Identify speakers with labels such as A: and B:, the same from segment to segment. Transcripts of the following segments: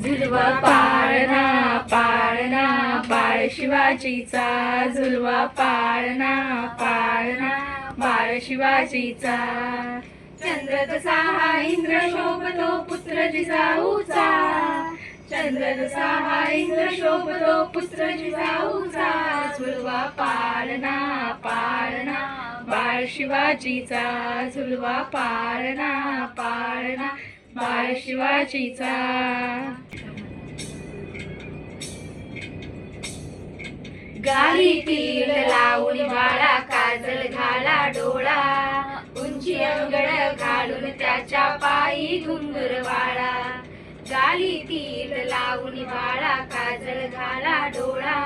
A: झुलवा पाळणा पाळणा बाळ शिवाजीचा, झुलवा पाळणा पाळणा बाळ शिवाजीचा. चंद्र तसा हा इंद्र शोभतो पुत्र जिजाऊचा, चंद्र तसा हा इंद्र शोभतो पुत्र जिजाऊचा. झुलवा पाळणा पाळणा बाळ शिवाजीचा, झुलवा पाळणा पाळणा बाळ शिवाजीचा. गालीतील लावून बाळा काजल घाला डोळा, उंची अंगड घालून त्याच्या पायी घुंगुर वाळा. गालीतील लावून बाळा काजल घाला डोळा,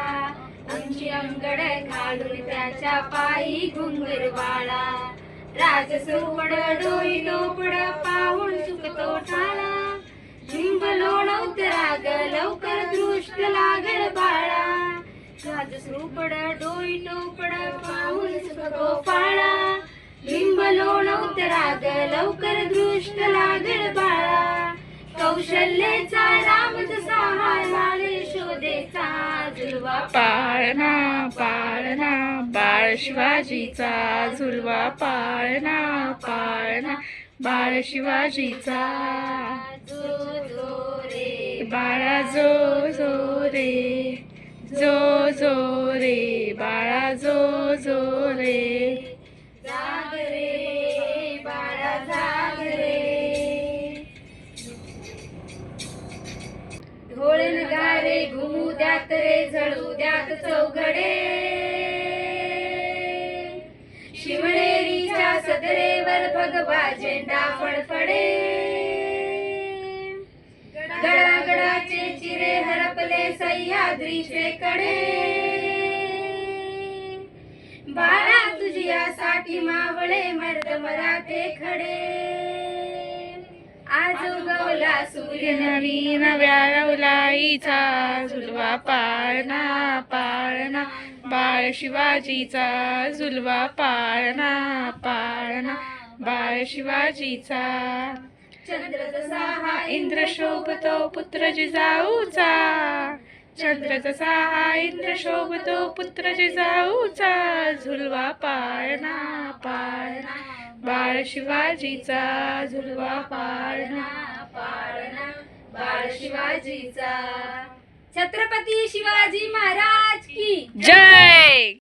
A: उंची अंगड घालून त्याच्या पायी घुंगुर वाळा. राजसोपड डोई डोपड पाहून चुकतो टाळा, लिंब लोणवत राग लवकर दृष्ट लागल बाळा. राजसोपड डोई डोपड पाहून चुकतो पाळा, लिंब लोणवत राग लवकर दृष्ट लागल बाळा. कौशल्याचा राम जसा हा शोधेचा, झुलवा पाळणा पाळणा बाळ शिवाजीचा, झुलवा पाळणा पाळणा बाळ शिवाजीचा. जो जो रे बाळा जो जो रे, जो जो रे बाळा जो जो रे. जाग रे बाळा जाग रे, ढोल नगारे घुमू द्यात रे झळू द्यात चौघडे. शिवनेरीच्या सदरेवर भगवा झेंडा फडफडे. गडागडाचे चिरे हरपले सह्याद्रीचे कडे. बाळा तुझ्यासाठी मावळे मर्द मराठे खडे. आज उगवला सूर्य नवीन व्याळवलाईचा, झुलवा पाळणा पाळणा बाळ शिवाजीचा, झुलवा पाळणा पाळणा बाळ शिवाजीचा. चंद्र तसा हा इंद्र शोभतो पुत्र जिजाऊचा, चंद्र तसा हा इंद्र शोभतो पुत्र जिजाऊचा. झुलवा पाळणा पाळणा बाळ शिवाजीचा, झुलवा पाळणा पाळणा बाळ शिवाजीचा. छत्रपती शिवाजी महाराज की
B: जय.